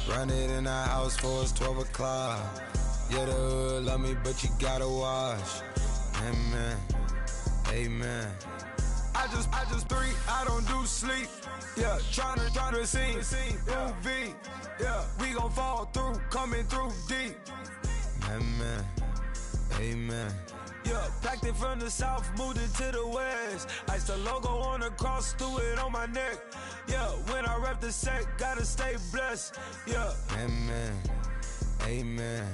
Run it in the house for us 12 o'clock. Yeah, the hood love me, but you gotta watch. Amen, amen. I just three, I don't do sleep. Yeah, tryna see. UV, yeah, we gon' fall through, coming through deep. Amen, amen. Yeah, packed it from the south, moved it to the west. Iced the logo on the cross, threw it on my neck. Yeah, when I rep the set, gotta stay blessed. Yeah, amen, amen.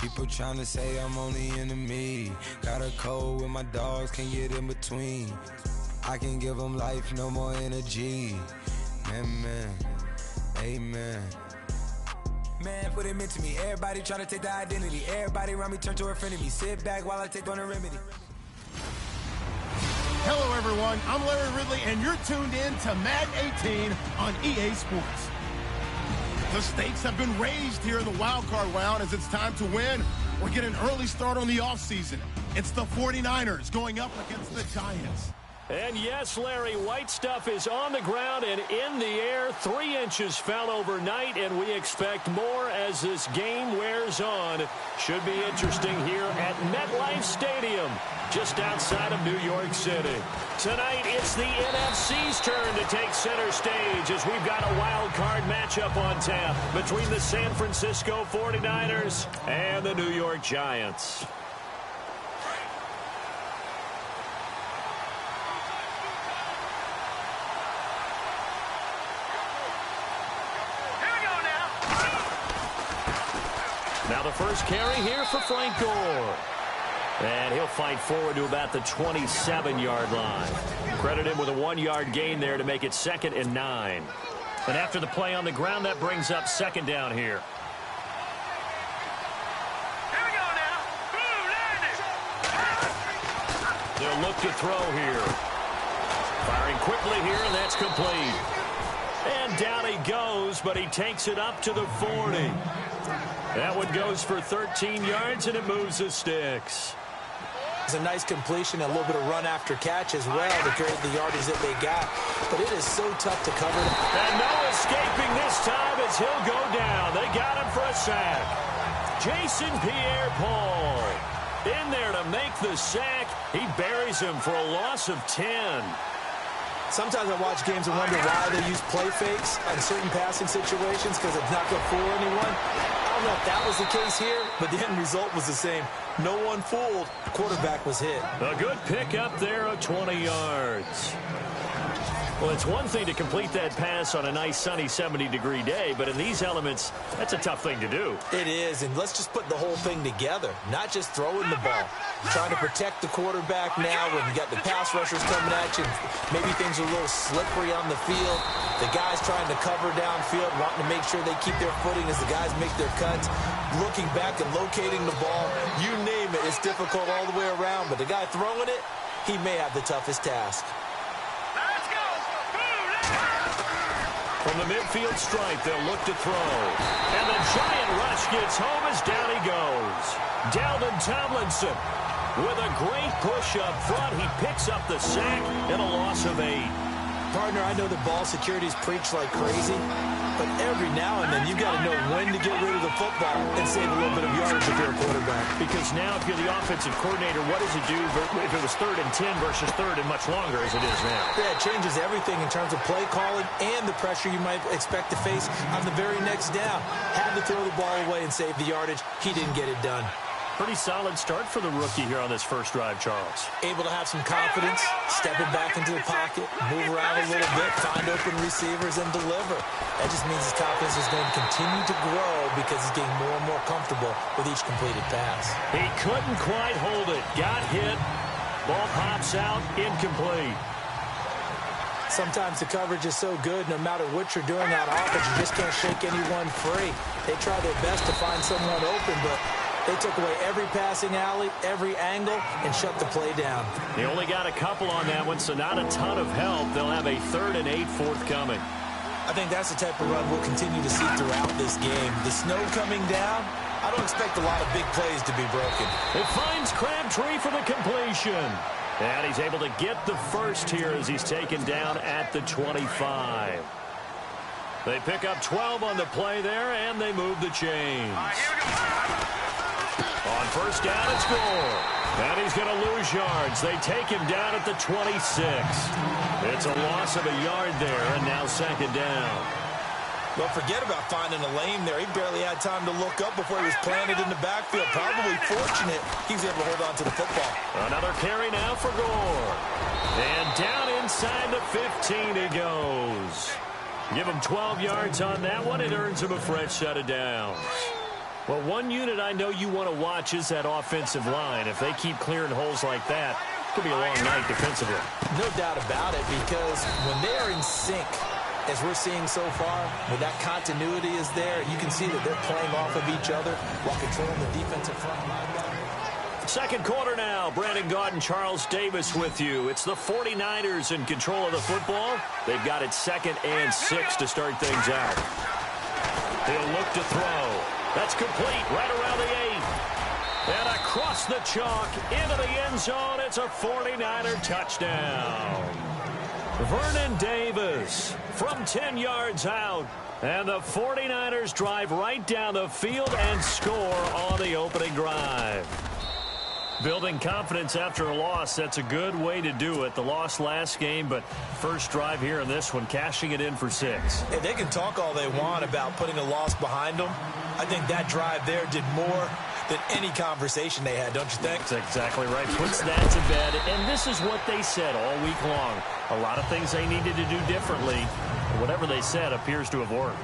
People tryna say I'm only enemy. Got a code with my dogs, can't get in between. I can give them life, no more energy. Amen, amen. Man, what it meant to me. Everybody tryna take the identity. Everybody around me turn to a friend of me. Sit back while I take on the remedy. Hello, everyone. I'm Larry Ridley, and you're tuned in to Madden 18 on EA Sports. The stakes have been raised here in the wild card round as it's time to win or get an early start on the offseason. It's the 49ers going up against the Giants. And yes, Larry, white stuff is on the ground and in the air. 3 inches fell overnight, and we expect more as this game wears on. Should be interesting here at MetLife Stadium, just outside of New York City. Tonight, it's the NFC's turn to take center stage as we've got a wild card matchup on tap between the San Francisco 49ers and the New York Giants. Now the first carry here for Frank Gore. And he'll fight forward to about the 27-yard line. Credit him with a 1-yard gain there to make it 2nd and 9. And after the play on the ground, that brings up 2nd down here. Here we go now. They'll look to throw here. Firing quickly here, and that's complete. And down he goes, but he takes it up to the 40. That one goes for 13 yards, and it moves the sticks. It's a nice completion, a little bit of run after catch as well to create the yardage that they got. But it is so tough to cover. And no escaping this time as he'll go down. They got him for a sack. Jason Pierre-Paul in there to make the sack. He buries him for a loss of 10. Sometimes I watch games and wonder why they use play fakes in certain passing situations because it's not going to fool anyone. I don't know if that was the case here, but the end result was the same. No one fooled. The quarterback was hit. A good pick up there of 20 yards. Well, it's one thing to complete that pass on a nice sunny 70-degree day, but in these elements, that's a tough thing to do. It is, and let's just put the whole thing together, not just throwing the ball. Trying to protect the quarterback now when you got the pass rushers coming at you. Maybe things are a little slippery on the field. The guys trying to cover downfield, wanting to make sure they keep their footing as the guys make their cuts. Looking back and locating the ball, you name it, it's difficult all the way around, but the guy throwing it, he may have the toughest task. From the midfield stripe, they'll look to throw. And the giant rush gets home as down he goes. Dalvin Tomlinson with a great push up front. He picks up the sack and a loss of 8. Partner, I know the ball security is preached like crazy, but every now and then you've got to know when to get rid of the football and save a little bit of yardage if you're a quarterback. Because now if you're the offensive coordinator, what does it do if it was 3rd and 10 versus 3rd and much longer as it is now? Yeah, it changes everything in terms of play calling and the pressure you might expect to face on the very next down. Had to throw the ball away and save the yardage. He didn't get it done. Pretty solid start for the rookie here on this first drive, Charles. Able to have some confidence, stepping back into the pocket, move around a little bit, find open receivers, and deliver. That just means his confidence is going to continue to grow because he's getting more and more comfortable with each completed pass. He couldn't quite hold it. Got hit. Ball pops out. Incomplete. Sometimes the coverage is so good, no matter what you're doing on offense, you just can't shake anyone free. They try their best to find someone open, but they took away every passing alley, every angle, and shut the play down. They only got a couple on that one, so not a ton of help. They'll have a 3rd and 8 forthcoming. I think that's the type of run we'll continue to see throughout this game. The snow coming down, I don't expect a lot of big plays to be broken. It finds Crabtree for the completion. And he's able to get the first here as he's taken down at the 25. They pick up 12 on the play there, and they move the chains. On first down, it's Gore. And he's going to lose yards. They take him down at the 26. It's a loss of a yard there, and now second down. Well, forget about finding a lane there. He barely had time to look up before he was planted in the backfield. Probably fortunate he was able to hold on to the football. Another carry now for Gore. And down inside the 15 he goes. Give him 12 yards on that one. It earns him a fresh set of downs. Well, one unit I know you want to watch is that offensive line. If they keep clearing holes like that, it could be a long night defensively. No doubt about it, because when they are in sync, as we're seeing so far, when that continuity is there, you can see that they're playing off of each other while controlling the defensive front. Second quarter now. Brandon Gaudin, Charles Davis with you. It's the 49ers in control of the football. They've got it 2nd and 6 to start things out. He'll look to throw. That's complete right around the 8. And across the chalk into the end zone. It's a 49er touchdown. Vernon Davis from 10 yards out. And the 49ers drive right down the field and score on the opening drive. Building confidence after a loss, that's a good way to do it. The loss last game, but first drive here in this one, cashing it in for 6. Hey, they can talk all they want about putting a loss behind them. I think that drive there did more than any conversation they had, don't you think? That's exactly right. Puts that to bed, and this is what they said all week long. A lot of things they needed to do differently. Whatever they said appears to have worked.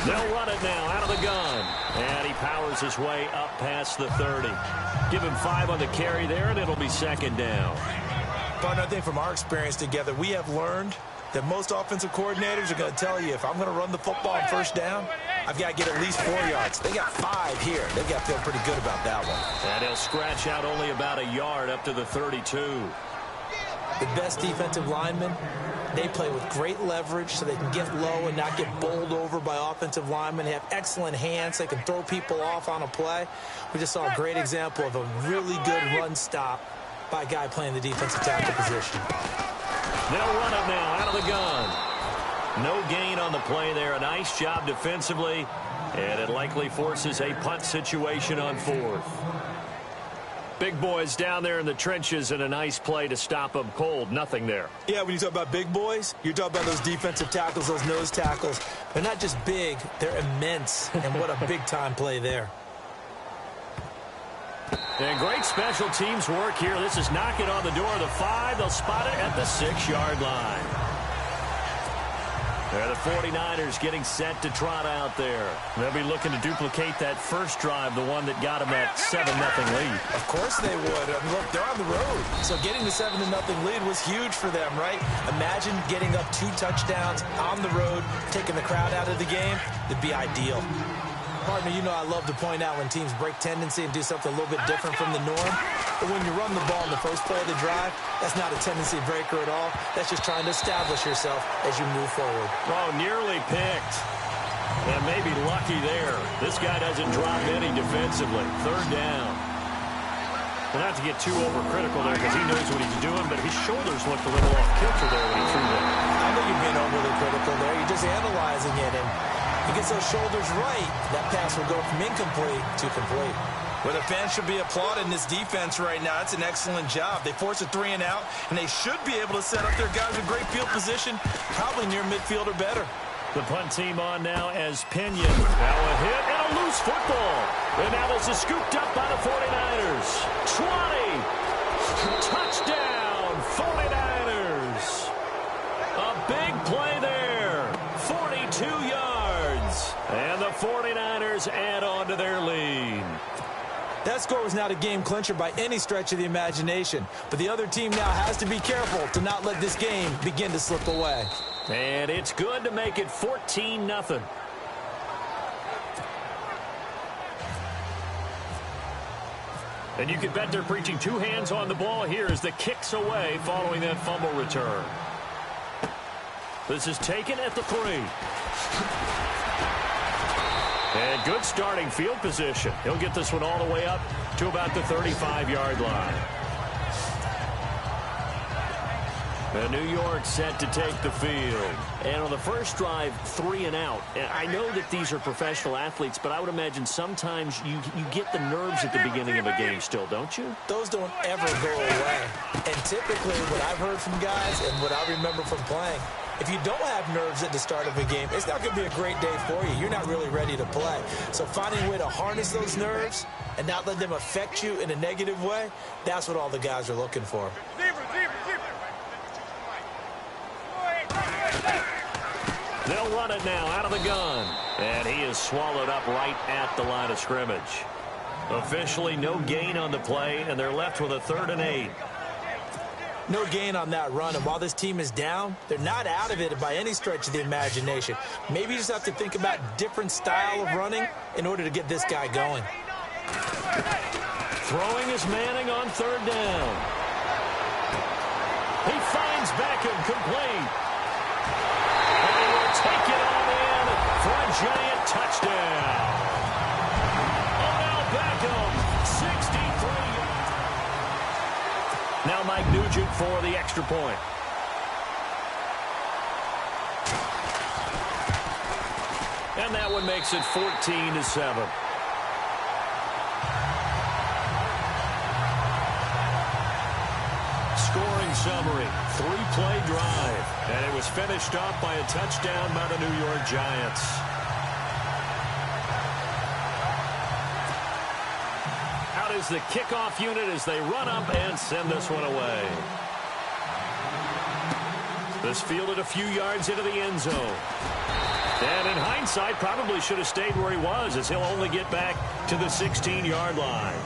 They'll run it now out of the gun. And he powers his way up past the 30. Give him 5 on the carry there, and it'll be second down. But I think from our experience together, we have learned that most offensive coordinators are going to tell you, if I'm going to run the football on first down, I've got to get at least 4 yards. They got 5 here. They've got to feel pretty good about that one. And he'll scratch out only about a yard up to the 32. The best defensive linemen, they play with great leverage so they can get low and not get bowled over by offensive linemen. They have excellent hands. They can throw people off on a play. We just saw a great example of a really good run stop by a guy playing the defensive tackle position. They'll run it now out of the gun. No gain on the play there. A nice job defensively, and it likely forces a punt situation on 4th. Big boys down there in the trenches, and a nice play to stop them cold. Nothing there. Yeah, when you talk about big boys, you're talking about those defensive tackles, those nose tackles. They're not just big, they're immense, and what a big-time play there. And great special teams work here. This is knocking on the door of the 5. They'll spot it at the 6-yard line. They're the 49ers getting set to trot out there. They'll be looking to duplicate that first drive, the one that got them that 7-0 lead. Of course they would. I mean, look, they're on the road. So getting the 7-0 lead was huge for them, right? Imagine getting up 2 touchdowns on the road, taking the crowd out of the game. It'd be ideal. Partner, you know I love to point out when teams break tendency and do something a little bit different from the norm. But when you run the ball in the first play of the drive, that's not a tendency breaker at all. That's just trying to establish yourself as you move forward. Oh, nearly picked. And maybe lucky there. This guy doesn't drop any defensively. 3rd down. Well, not to get too overcritical there because he knows what he's doing, but his shoulders looked a little off kilter there when he threw that. I think you've been overly critical there. You're just analyzing it, and he gets those shoulders right, that pass will go from incomplete to complete. Well, the fans should be applauding this defense right now. It's an excellent job. They force a 3 and out, and they should be able to set up their guys with great field position, probably near midfield or better. The punt team on now as Pinion. Now a hit and a loose football. And now this is scooped up by the 49ers. 20. Touchdown, 49ers. A big play there. 42 yards. And the 49ers add on to their lead. That score was not a game clincher by any stretch of the imagination. But the other team now has to be careful to not let this game begin to slip away. And it's good to make it 14-0. And you can bet they're preaching 2 hands on the ball here as the kick's away following that fumble return. This is taken at the 3. And good starting field position. He'll get this one all the way up to about the 35-yard line. And New York set to take the field. And on the first drive, 3 and out. I know that these are professional athletes, but I would imagine sometimes you get the nerves at the beginning of a game still, don't you? Those don't ever go away. And typically what I've heard from guys and what I remember from playing, if you don't have nerves at the start of a game, it's not going to be a great day for you. You're not really ready to play. So finding a way to harness those nerves and not let them affect you in a negative way, that's what all the guys are looking for. They'll run it now out of the gun. And he is swallowed up right at the line of scrimmage. Officially no gain on the play, and they're left with a 3rd and 8. No gain on that run, and while this team is down, they're not out of it by any stretch of the imagination. Maybe you just have to think about different style of running in order to get this guy going. Throwing is Manning on 3rd down. He finds Beckham complete. And he will take it on in for a giant touchdown. Odell Beckham, 63 yards. Now Mike Nugent for the extra point. And that one makes it 14-7. Scoring summary, 3-play drive. And it was finished off by a touchdown by the New York Giants. Out is the kickoff unit as they run up and send this one away. This fielded a few yards into the end zone. And in hindsight, probably should have stayed where he was, as he'll only get back to the 16-yard line.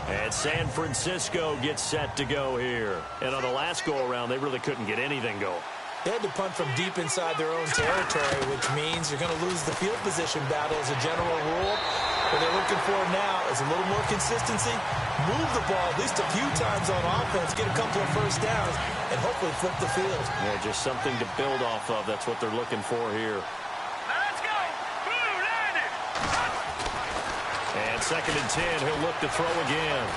And San Francisco gets set to go here. And on the last go-around, they really couldn't get anything going. They had to punt from deep inside their own territory, which means you're going to lose the field position battle as a general rule. What they're looking for now is a little more consistency, move the ball at least a few times on offense, get a couple of first downs, and hopefully flip the field. Yeah, just something to build off of. That's what they're looking for here. Let's go. Blue landed. And 2nd and 10, he'll look to throw again.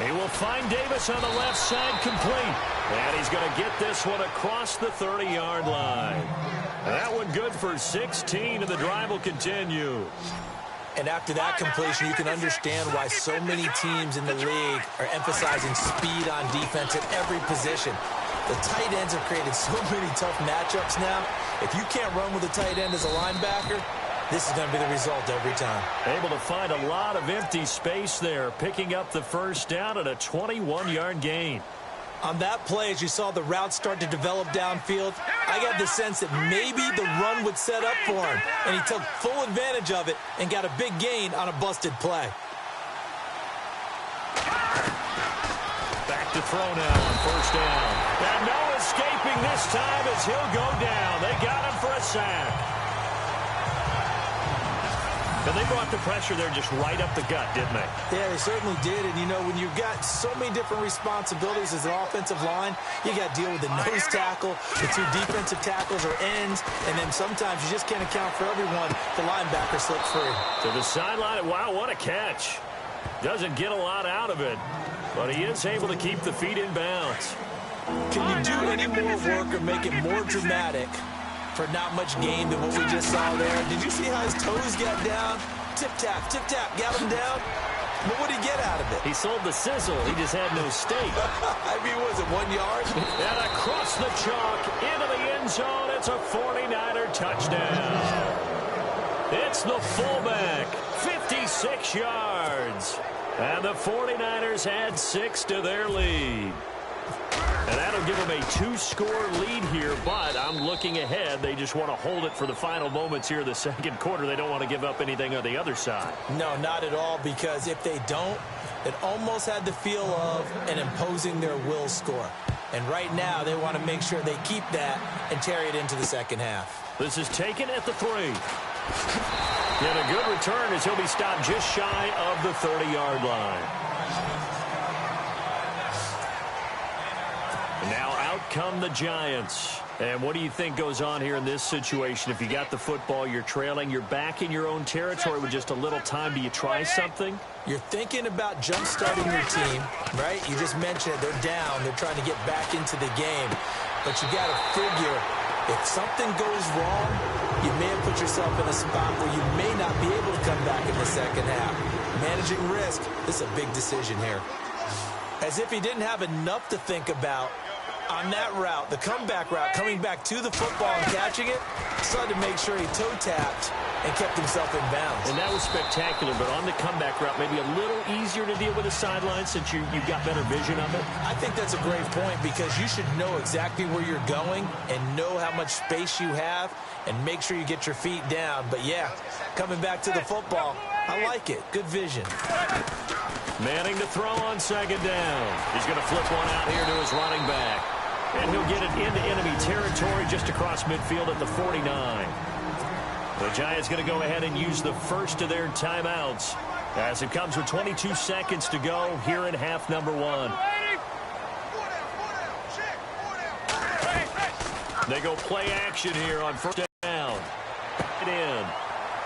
He will find Davis on the left side complete. And he's going to get this one across the 30-yard line. That one good for 16, and the drive will continue. And after that completion, you can understand why so many teams in the league are emphasizing speed on defense at every position. The tight ends have created so many tough matchups now. If you can't run with a tight end as a linebacker, this is going to be the result every time. Able to find a lot of empty space there, picking up the first down at a 21-yard gain. On that play, as you saw the route start to develop downfield, I got the sense that maybe the run would set up for him, and he took full advantage of it and got a big gain on a busted play. Back to throw now on 1st down. And no escaping this time as he'll go down. They got him for a sack. And they brought the pressure there just right up the gut, didn't they? Yeah, they certainly did. And, you know, when you've got so many different responsibilities as an offensive line, you got to deal with the nose tackle, the 2 defensive tackles or ends, and then sometimes you just can't account for everyone. The linebacker slips free. To the sideline. Wow, what a catch. Doesn't get a lot out of it, but he is able to keep the feet in bounds. Can you do any more work or make it more dramatic for not much gain than what we just saw there? Did you see how his toes got down? Tip-tap, got him down. But what did he get out of it? He sold the sizzle. He just had no steak. I mean, was it 1 yard? And across the chalk, into the end zone, it's a 49er touchdown. It's the fullback, 56 yards. And the 49ers add 6 to their lead. And that'll give them a 2-score lead here, but I'm looking ahead. They just want to hold it for the final moments here in the 2nd quarter. They don't want to give up anything on the other side. No, not at all, because if they don't, it almost had the feel of an imposing their will score. And right now, they want to make sure they keep that and carry it into the 2nd half. This is taken at the 3. And a good return as he'll be stopped just shy of the 30-yard line. Now out come the Giants. And what do you think goes on here in this situation? If you got the football, you're trailing, you're back in your own territory with just a little time. Do you try something? You're thinking about jump-starting your team, right? You just mentioned it. They're down. They're trying to get back into the game. But you got to figure, if something goes wrong, you may have put yourself in a spot where you may not be able to come back in the second half. Managing risk, this is a big decision here. As if he didn't have enough to think about on that route, the comeback route, coming back to the football and catching it, decided to make sure he toe-tapped and kept himself in bounds. And that was spectacular, but on the comeback route, maybe a little easier to deal with the sideline since you've got better vision of it? I think that's a great point because you should know exactly where you're going and know how much space you have and make sure you get your feet down. But, yeah, coming back to the football, I like it. Good vision. Manning to throw on second down. He's going to flip one out here to his running back. And he'll get it into enemy territory just across midfield at the 49. The Giants going to go ahead and use the first of their timeouts as it comes with 22 seconds to go here in half number one. They go play action here on first down. Get in.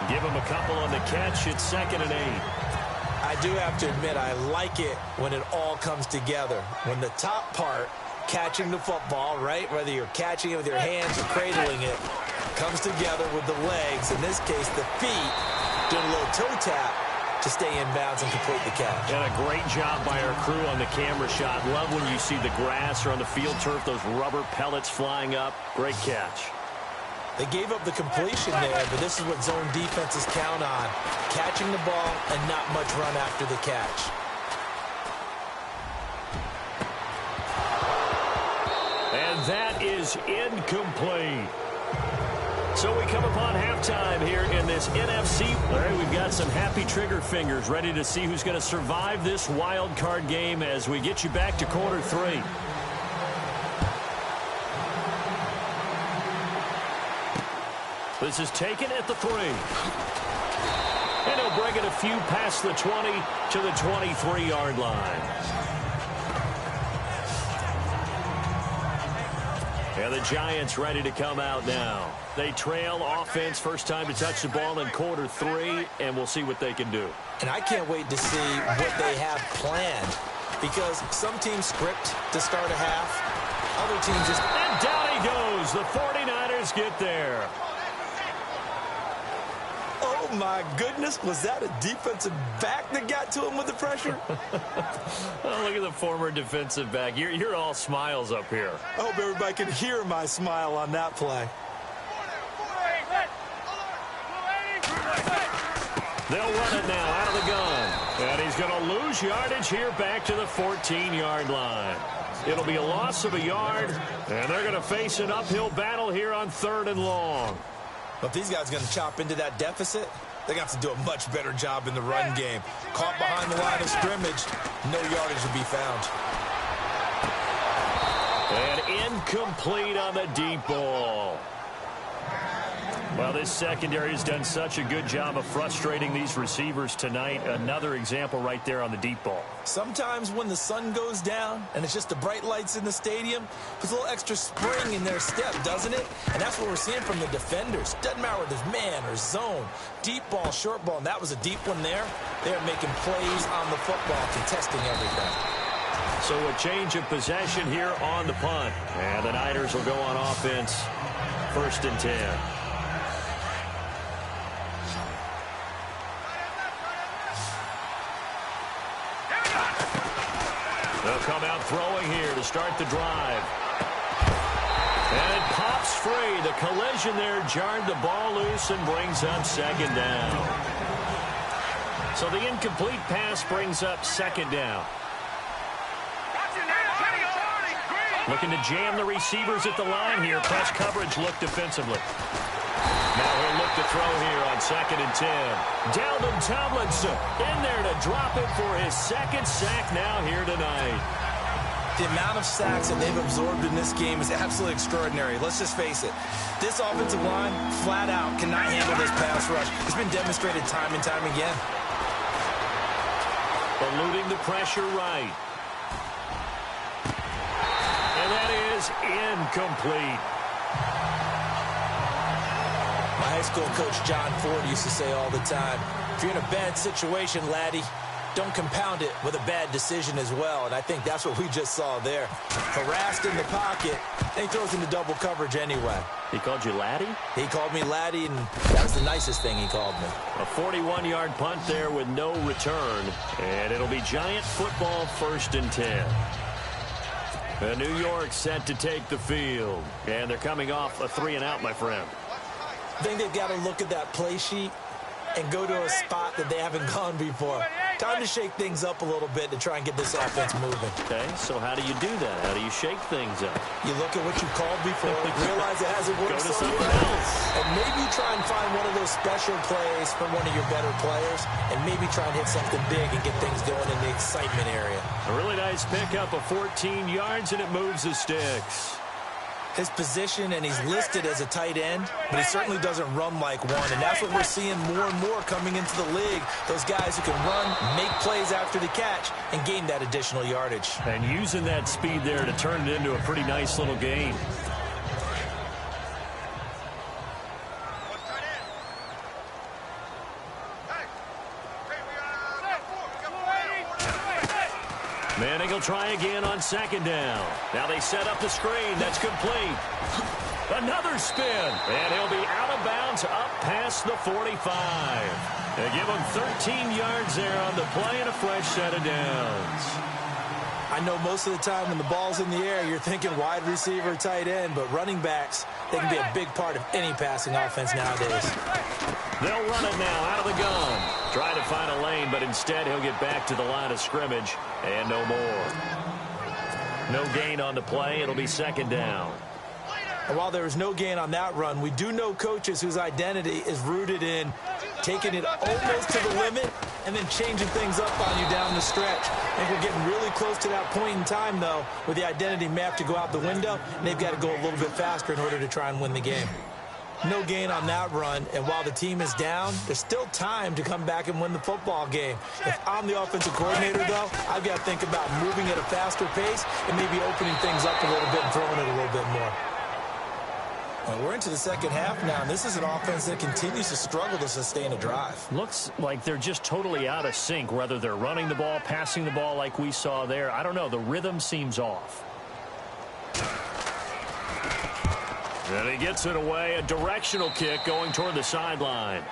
Give him a couple on the catch. It's 2nd and 8. I do have to admit, I like it when it all comes together. When the top part, catching the football, right, whether you're catching it with your hands or cradling it, comes together with the legs, in this case the feet, doing a little toe tap to stay in bounds and complete the catch. And a great job by our crew on the camera shot. Love when you see the grass or on the field turf, those rubber pellets flying up. Great catch. They gave up the completion there, but this is what zone defenses count on. Catching the ball and not much run after the catch. And that is incomplete. So we come upon halftime here in this NFC. All right, we've got some happy trigger fingers ready to see who's going to survive this wild card game as we get you back to quarter 3. This is taken at the 3. And he'll bring it a few past the 20 to the 23-yard line. And the Giants ready to come out now. They trail offense, first time to touch the ball in quarter 3, and we'll see what they can do. And I can't wait to see what they have planned because some teams script to start a half. Other teams just... And down he goes. The 49ers get there. Oh, my goodness. Was that a defensive back that got to him with the pressure? Oh, look at the former defensive back. You're all smiles up here. I hope everybody can hear my smile on that play. They'll run it now out of the gun. And he's going to lose yardage here back to the 14-yard line. It'll be a loss of a yard, and they're going to face an uphill battle here on 3rd and long. But these guys are going to chop into that deficit. They're going to have to do a much better job in the run game. Caught behind the line of scrimmage, no yardage to be found. And incomplete on the deep ball. Well, this secondary has done such a good job of frustrating these receivers tonight. Another example right there on the deep ball. Sometimes when the sun goes down and it's just the bright lights in the stadium, there's a little extra spring in their step, doesn't it? And that's what we're seeing from the defenders. Doesn't matter whether there's man or zone, deep ball, short ball, and that was a deep one there. They're making plays on the football, contesting everything. So a change of possession here on the punt. And the Niners will go on offense, 1st and 10. They'll come out throwing here to start the drive. And it pops free. The collision there jarred the ball loose and brings up 2nd down. So the incomplete pass brings up 2nd down. Looking to jam the receivers at the line here. Press coverage look defensively. Now he'll look to throw here on 2nd and 10. Dalvin Tomlinson in there to drop it for his 2nd sack now here tonight. The amount of sacks that they've absorbed in this game is absolutely extraordinary. Let's just face it. This offensive line, flat out, cannot handle this pass rush. It's been demonstrated time and time again. Eluding the pressure right. And that is incomplete. My high school coach, John Ford, used to say all the time, if you're in a bad situation, laddie, don't compound it with a bad decision as well. And I think that's what we just saw there. Harassed in the pocket, and he throws into double coverage anyway. He called you laddie? He called me laddie, and that was the nicest thing he called me. A 41-yard punt there with no return. And it'll be Giant football 1st and 10. And New York set to take the field. And they're coming off a 3-and-out, my friend. I think they've got to look at that play sheet and go to a spot that they haven't gone before. Time to shake things up a little bit to try and get this offense moving. Okay, so how do you do that? How do you shake things up? You look at what you called before, realize it hasn't worked Go to so something well, else. and maybe try and find one of those special plays from one of your better players, and maybe try and hit something big and get things going in the excitement area. A really nice pickup of 14 yards, and it moves the sticks. His position, and he's listed as a tight end, but he certainly doesn't run like one, and that's what we're seeing more and more coming into the league. Those guys who can run, make plays after the catch, and gain that additional yardage. And using that speed there to turn it into a pretty nice little game. Manning will try again on 2nd down. Now they set up the screen. That's complete. Another spin. And he'll be out of bounds up past the 45. They give him 13 yards there on the play and a fresh set of downs. I know most of the time when the ball's in the air, you're thinking wide receiver, tight end, but running backs, they can be a big part of any passing offense nowadays. They'll run it now out of the gun. Trying to find a lane, but instead he'll get back to the line of scrimmage and no more. No gain on the play. It'll be 2nd down. And while there is no gain on that run, we do know coaches whose identity is rooted in taking it almost to the limit and then changing things up on you down the stretch. I think we're getting really close to that point in time, though, with the identity map to go out the window, and they've got to go a little bit faster in order to try and win the game. No gain on that run, and while the team is down, there's still time to come back and win the football game. If I'm the offensive coordinator, though, I've got to think about moving at a faster pace and maybe opening things up a little bit and throwing it a little bit more. Well, we're into the 2nd half now, and this is an offense that continues to struggle to sustain a drive. Looks like they're just totally out of sync, whether they're running the ball, passing the ball like we saw there. I don't know. The rhythm seems off. And he gets it away. A directional kick going toward the sideline.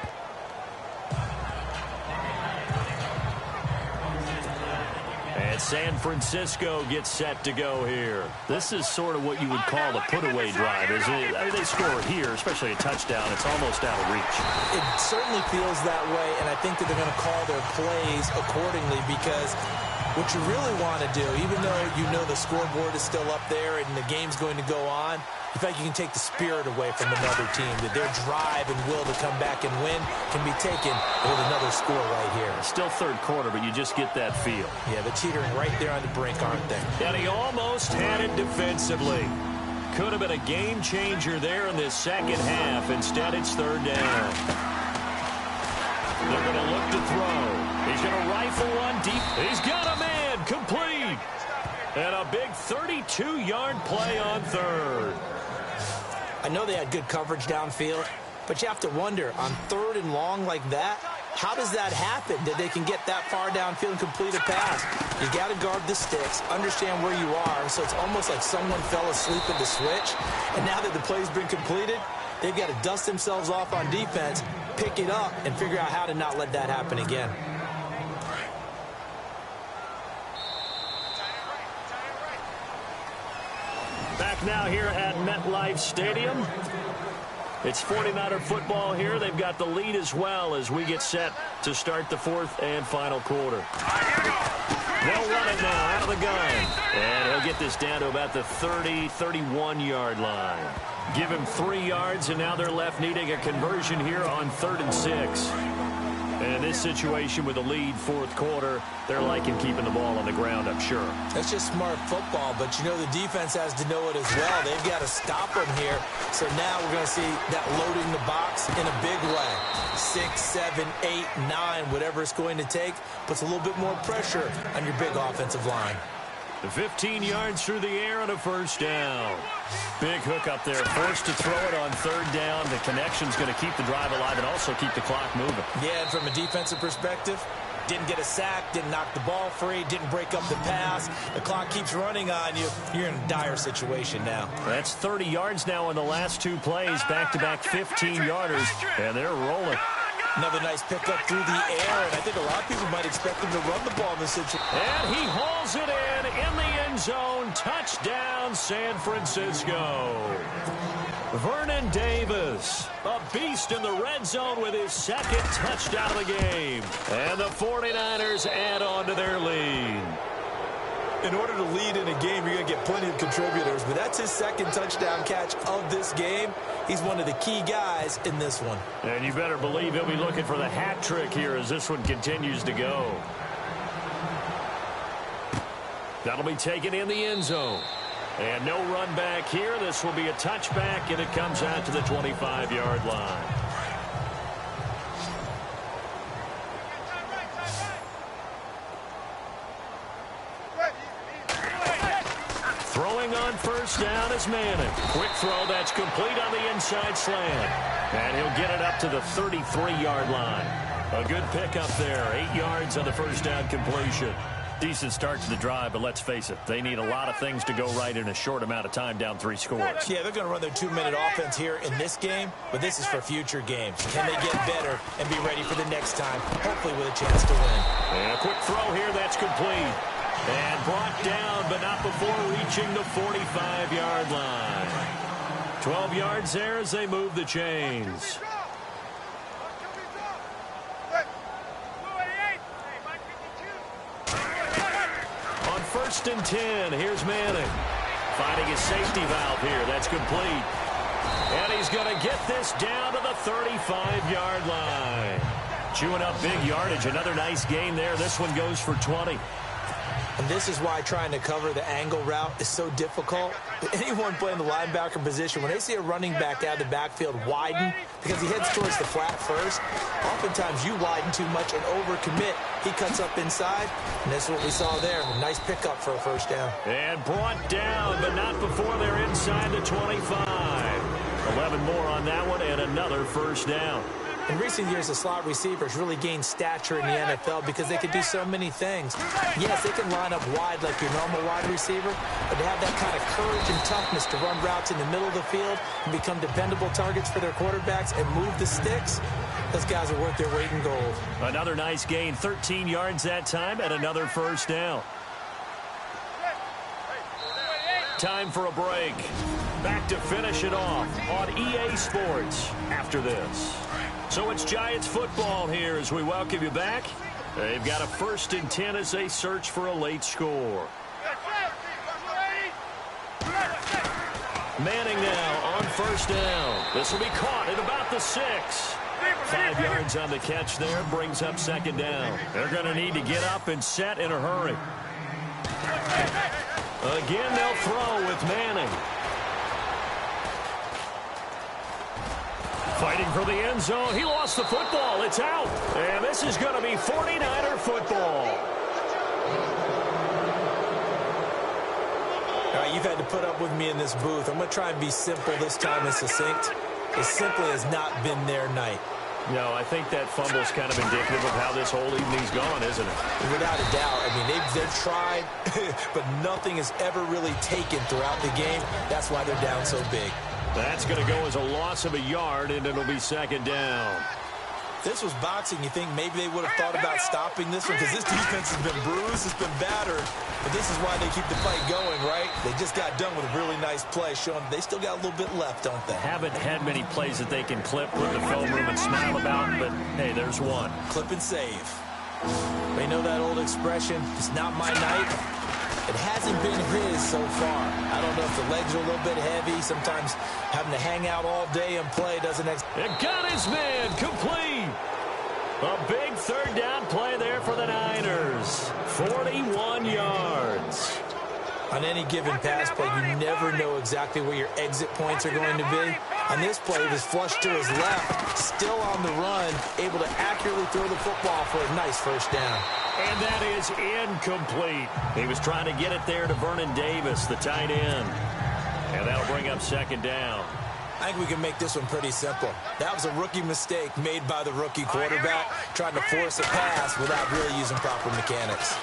And San Francisco gets set to go here. This is sort of what you would call the put-away drive, isn't it? I mean, they score here, especially a touchdown. It's almost out of reach. It certainly feels that way, and I think that they're going to call their plays accordingly because what you really want to do, even though you know the scoreboard is still up there and the game's going to go on, in fact, you can take the spirit away from another team, that their drive and will to come back and win can be taken with another score right here. Still 3rd quarter, but you just get that feel. Yeah, they're teetering right there on the brink, aren't they? And he almost had it defensively. Could have been a game changer there in this 2nd half. Instead, it's 3rd down. They're going to look to throw. He's going to rifle one deep. He's got a man. Complete. And a big 32-yard play on 3rd. I know they had good coverage downfield, but you have to wonder, on 3rd and long like that, how does that happen, that they can get that far downfield and complete a pass? You got to guard the sticks, understand where you are, so it's almost like someone fell asleep at the switch, and now that the play's been completed, they've got to dust themselves off on defense, pick it up, and figure out how to not let that happen again. Back now here at MetLife Stadium. It's 49er football here. They've got the lead as well as we get set to start the 4th and final quarter. They'll run it now out of the gun. And he'll get this down to about the 30, 31-yard line. Give him 3 yards, and now they're left needing a conversion here on 3rd and 6. And in this situation with a lead 4th quarter, they're liking keeping the ball on the ground, I'm sure. That's just smart football, but you know the defense has to know it as well. They've got to stop them here. So now we're going to see that loading the box in a big way. 6, 7, 8, 9, whatever it's going to take, puts a little bit more pressure on your big offensive line. 15 yards through the air and a first down. Big hook up there. Forced to throw it on third down. The connection's going to keep the drive alive and also keep the clock moving. Yeah, and from a defensive perspective, didn't get a sack, didn't knock the ball free, didn't break up the pass. The clock keeps running on you. You're in a dire situation now. That's 30 yards now in the last two plays. Back-to-back 15-yarders, and they're rolling. Another nice pickup through the air, and I think a lot of people might expect him to run the ball in this situation. And he hauls it in the end zone. Touchdown, San Francisco. Vernon Davis, a beast in the red zone with his second touchdown of the game. And the 49ers add on to their lead. In order to lead in a game, you're going to get plenty of contributors, but that's his second touchdown catch of this game. He's one of the key guys in this one. And you better believe he'll be looking for the hat trick here as this one continues to go. That'll be taken in the end zone. And no run back here. This will be a touchback, and it comes out to the 25-yard line. Throwing on first down is Manning. Quick throw that's complete on the inside slant. And he'll get it up to the 33-yard line. A good pickup there. 8 yards on the first down completion. Decent start to the drive, but let's face it, they need a lot of things to go right in a short amount of time down 3 scores. Yeah, they're going to run their 2-minute offense here in this game, but this is for future games. Can they get better and be ready for the next time, hopefully with a chance to win? And a quick throw here that's complete. And brought down, but not before reaching the 45-yard line. 12 yards there as they move the chains. On 1st and 10, here's Manning. Finding his safety valve here. That's complete. And he's going to get this down to the 35-yard line. Chewing up big yardage. Another nice gain there. This one goes for 20. And this is why trying to cover the angle route is so difficult. Anyone playing the linebacker position, when they see a running back out of the backfield widen, because he heads towards the flat first, oftentimes you widen too much and overcommit. He cuts up inside, and this is what we saw there. A nice pickup for a first down. And brought down, but not before they're inside the 25. 11 more on that one, and another first down. In recent years, the slot receivers really gained stature in the NFL because they can do so many things. Yes, they can line up wide like your normal wide receiver, but to have that kind of courage and toughness to run routes in the middle of the field and become dependable targets for their quarterbacks and move the sticks, those guys are worth their weight in gold. Another nice gain, 13 yards that time, and another first down. Time for a break. Back to finish it off on EA Sports after this. So it's Giants football here as we welcome you back. They've got a 1st and 10 as they search for a late score. Manning now on 1st down. This will be caught at about the 6. 5 yards on the catch there, brings up 2nd down. They're going to need to get up and set in a hurry. Again, they'll throw with Manning. Fighting for the end zone. He lost the football. It's out. And this is going to be 49er football. All right, you've had to put up with me in this booth. I'm going to try and be simple this time and succinct. It simply has not been their night. No, I think that fumble's kind of indicative of how this whole evening's gone, isn't it? Without a doubt. I mean, they've tried, but nothing has ever really taken throughout the game. That's why they're down so big. That's going to go as a loss of a yard, and it'll be 2nd down. If this was boxing, you think maybe they would have thought about stopping this one because this defense has been bruised, it's been battered. But this is why they keep the fight going, right? They just got done with a really nice play, showing they still got a little bit left, don't they? Haven't had many plays that they can clip with the film room and smile about, but hey, there's one. Clip and save. They know that old expression, it's not my night. It hasn't been his so far. I don't know if the legs are a little bit heavy. Sometimes having to hang out all day and play doesn't... It got his man complete. A big 3rd down play there for the Niners. 41 yards. On any given pass play, you never know exactly where your exit points are going to be. On this play, he was flushed to his left, still on the run, able to accurately throw the football for a nice first down. And that is incomplete. He was trying to get it there to Vernon Davis, the tight end. And that'll bring up second down. I think we can make this one pretty simple. That was a rookie mistake made by the rookie quarterback, trying to force a pass without really using proper mechanics.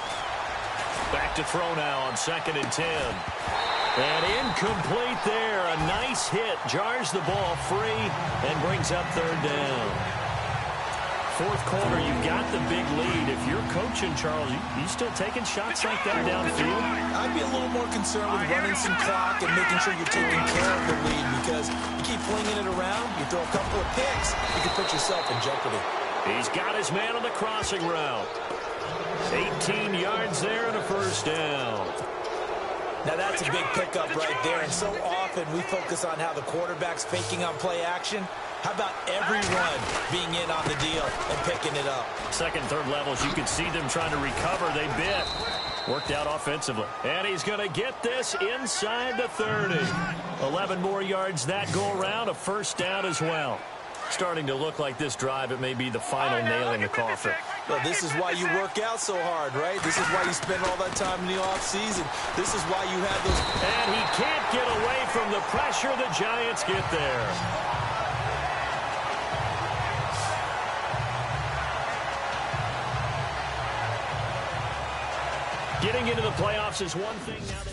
Back to throw now on 2nd and 10. And incomplete there. A nice hit. Jars the ball free and brings up 3rd down. 4th quarter, you've got the big lead. If you're coaching, Charles, you still taking shots like that downfield? I'd be a little more concerned with running some clock and making sure you're taking care of the lead, because you keep flinging it around, you throw a couple of picks, you can put yourself in jeopardy. He's got his man on the crossing route. 18 yards there and a first down. Now that's a big pickup right there, and so often we focus on how the quarterback's faking on play action. How about every run being in on the deal and picking it up? 2nd, 3rd levels, you can see them trying to recover. They bit. Worked out offensively. And he's going to get this inside the 30. 11 more yards that go around, a first down as well. Starting to look like this drive, it may be the final nail in the coffin. Well, this is why you work out so hard, right? This is why you spend all that time in the offseason. This is why you have those... And he can't get away from the pressure. The Giants get there. Getting into the playoffs is one thing. Now they...